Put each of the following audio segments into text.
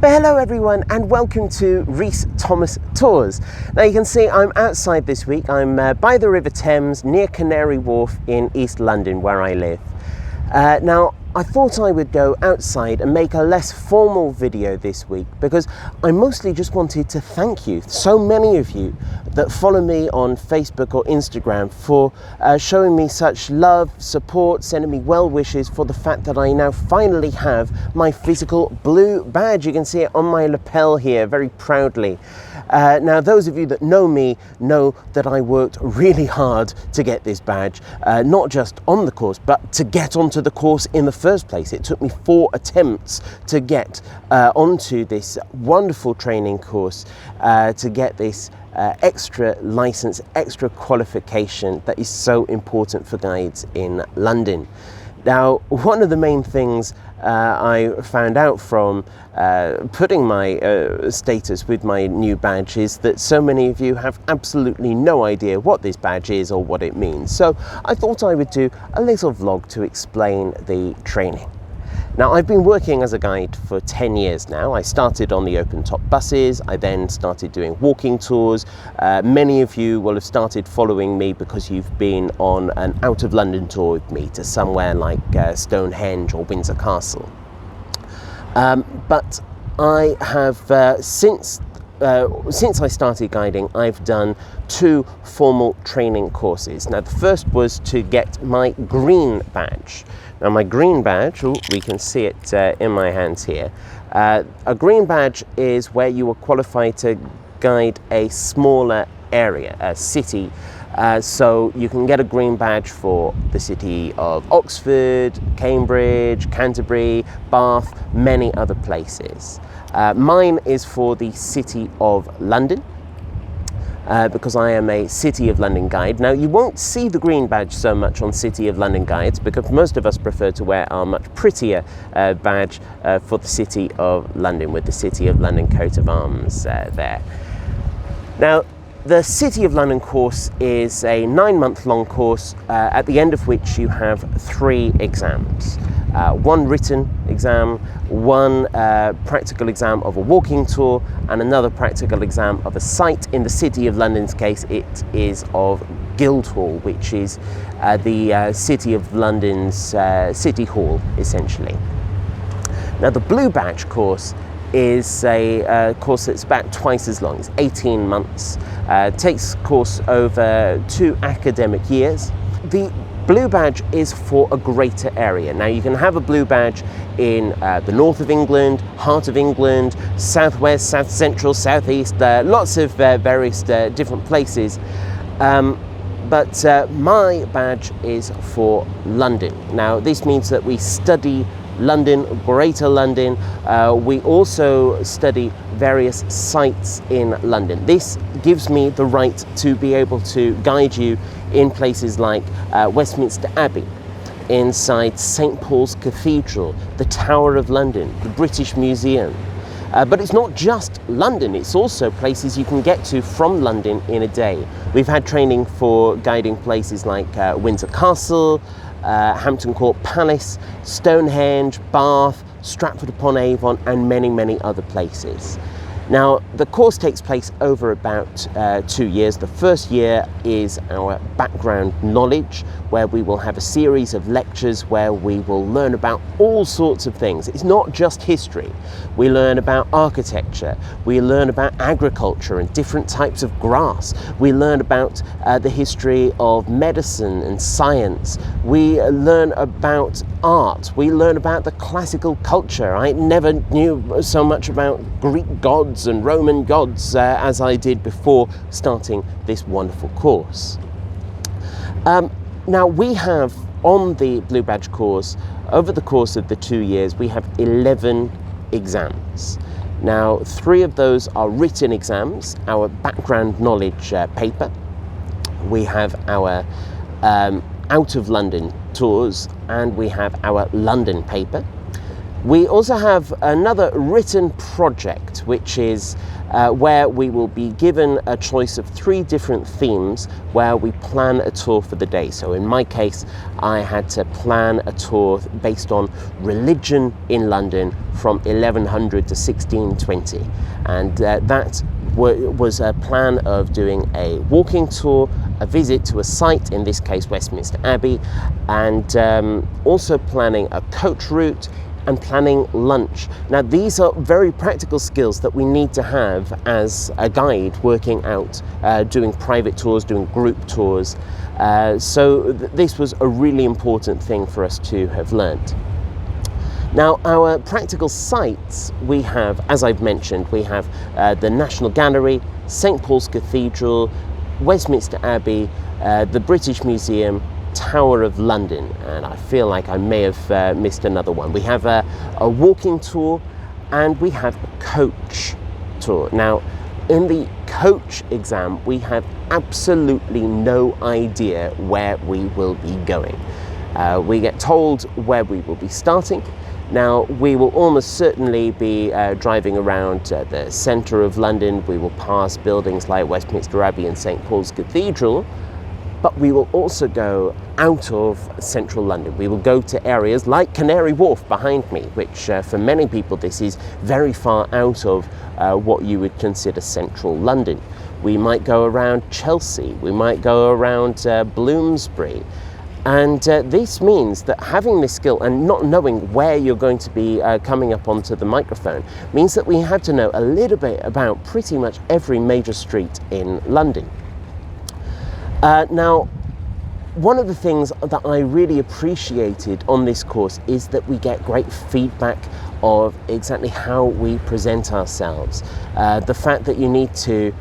Well, hello everyone and welcome to Rhys Thomas Tours. Now you can see I'm outside this week. I'm by the River Thames near Canary Wharf in East London where I live. Now I thought I would go outside and make a less formal video this week because I mostly just wanted to thank you, so many of you that follow me on Facebook or Instagram, for showing me such love, support, sending me well wishes for the fact that I now finally have my physical blue badge. You can see it on my lapel here very proudly. Now those of you that know me know that I worked really hard to get this badge, not just on the course but to get onto the course in the first place. It took me 4 attempts to get onto this wonderful training course, to get this extra license, extra qualification that is so important for guides in London. Now, one of the main things I found out from putting my status with my new badge is that so many of you have absolutely no idea what this badge is or what it means. So I thought I would do a little vlog to explain the training. Now, I've been working as a guide for 10 years now. I started on the open top buses. I then started doing walking tours. Many of you will have started following me because you've been on an out of London tour with me to somewhere like Stonehenge or Windsor Castle. But I have, since I started guiding, I've done 2 formal training courses. Now, the first was to get my green badge. Now, my green badge, we can see it in my hands here. A green badge is where you are qualified to guide a smaller area, a city. So you can get a green badge for the city of Oxford, Cambridge, Canterbury, Bath, many other places. Mine is for the City of London, because I am a City of London guide. Now, you won't see the green badge so much on City of London guides because most of us prefer to wear our much prettier badge for the City of London, with the City of London coat of arms there. Now, the City of London course is a 9-month-long course, at the end of which you have 3 exams. 1 written exam, 1 practical exam of a walking tour, and another practical exam of a site. In the City of London's case, it is of Guildhall, which is the City of London's City Hall, essentially. Now, the Blue Badge course is a course that's about twice as long. It's 18 months. Takes course over 2 academic years. The Blue Badge is for a greater area. Now, you can have a Blue Badge in the north of England, heart of England, southwest, south central, southeast, lots of various different places. But my badge is for London. Now, this means that we study London, Greater London. We also study various sites in London. This gives me the right to be able to guide you in places like Westminster Abbey, inside St. Paul's Cathedral, the Tower of London, the British Museum. But it's not just London, it's also places you can get to from London in a day. We've had training for guiding places like Windsor Castle, Hampton Court Palace, Stonehenge, Bath, Stratford-upon-Avon, and many, many other places. Now, the course takes place over about 2 years. The first year is our background knowledge, where we will have a series of lectures where we will learn about all sorts of things. It's not just history. We learn about architecture. We learn about agriculture and different types of grass. We learn about the history of medicine and science. We learn about art. We learn about the classical culture. I never knew so much about Greek gods and Roman gods as I did before starting this wonderful course. Now, we have on the Blue Badge course, over the course of the 2 years, we have 11 exams. Now, 3 of those are written exams, our background knowledge paper. We have our out of London tours, and we have our London paper. We also have another written project, which is where we will be given a choice of 3 different themes where we plan a tour for the day. So in my case, I had to plan a tour based on religion in London from 1100 to 1620. And that was a plan of doing a walking tour, a visit to a site, in this case Westminster Abbey, and also planning a coach route and planning lunch. Now, these are very practical skills that we need to have as a guide working out, doing private tours, doing group tours. So this was a really important thing for us to have learned. Now, our practical sites, we have, as I've mentioned, we have the National Gallery, St Paul's Cathedral, Westminster Abbey, the British Museum, Tower of London, and I feel like I may have missed another one. We have a walking tour and we have a coach tour. Now, in the coach exam, we have absolutely no idea where we will be going. We get told where we will be starting. Now, we will almost certainly be driving around the centre of London. We will pass buildings like Westminster Abbey and St Paul's Cathedral, but we will also go out of central London. We will go to areas like Canary Wharf behind me, which for many people this is very far out of what you would consider central London. We might go around Chelsea, we might go around Bloomsbury. And this means that having this skill and not knowing where you're going to be coming up onto the microphone means that we have to know a little bit about pretty much every major street in London. Now, one of the things that I really appreciated on this course is that we get great feedback of exactly how we present ourselves. The fact that you need to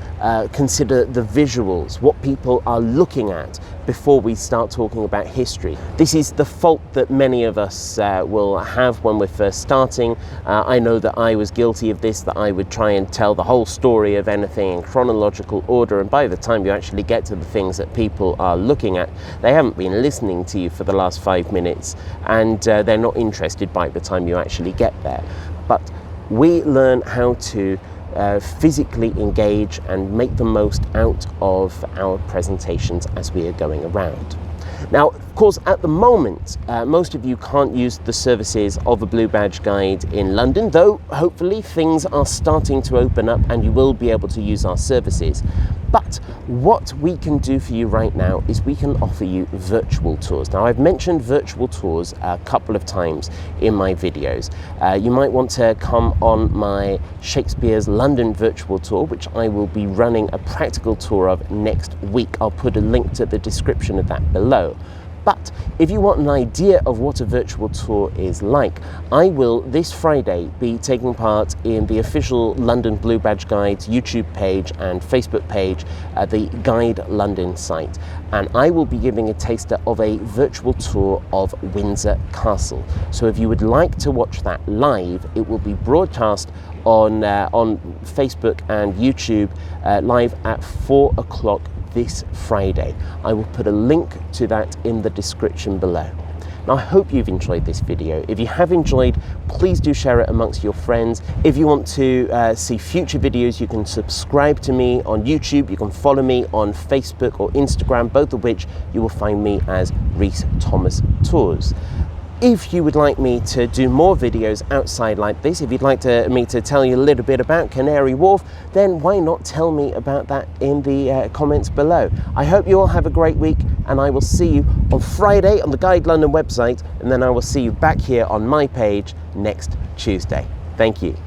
consider the visuals, what people are looking at before we start talking about history. This is the fault that many of us will have when we're first starting. I know that I was guilty of this, that I would try and tell the whole story of anything in chronological order, and by the time you actually get to the things that people are looking at, they haven't been listening to you for the last 5 minutes, and they're not interested by the time you actually get there. But we learn how to physically engage and make the most out of our presentations as we are going around. Now, of course, at the moment, most of you can't use the services of a Blue Badge Guide in London, though hopefully things are starting to open up and you will be able to use our services. But what we can do for you right now is we can offer you virtual tours. Now, I've mentioned virtual tours a couple of times in my videos. You might want to come on my Shakespeare's London virtual tour, which I will be running a practical tour of next week. I'll put a link to the description of that below. But if you want an idea of what a virtual tour is like, I will this Friday be taking part in the official London Blue Badge Guide's YouTube page and Facebook page, the Guide London site. And I will be giving a taster of a virtual tour of Windsor Castle. So if you would like to watch that live, it will be broadcast on Facebook and YouTube live at 4 o'clock this Friday. I will put a link to that in the description below. Now, I hope you've enjoyed this video. If you have enjoyed, please do share it amongst your friends. If you want to see future videos, you can subscribe to me on YouTube. You can follow me on Facebook or Instagram, both of which you will find me as Rhys Thomas Tours. If you would like me to do more videos outside like this, if you'd like me to tell you a little bit about Canary Wharf, then why not tell me about that in the comments below. I hope you all have a great week, and I will see you on Friday on the Guide London website, and then I will see you back here on my page next Tuesday. Thank you.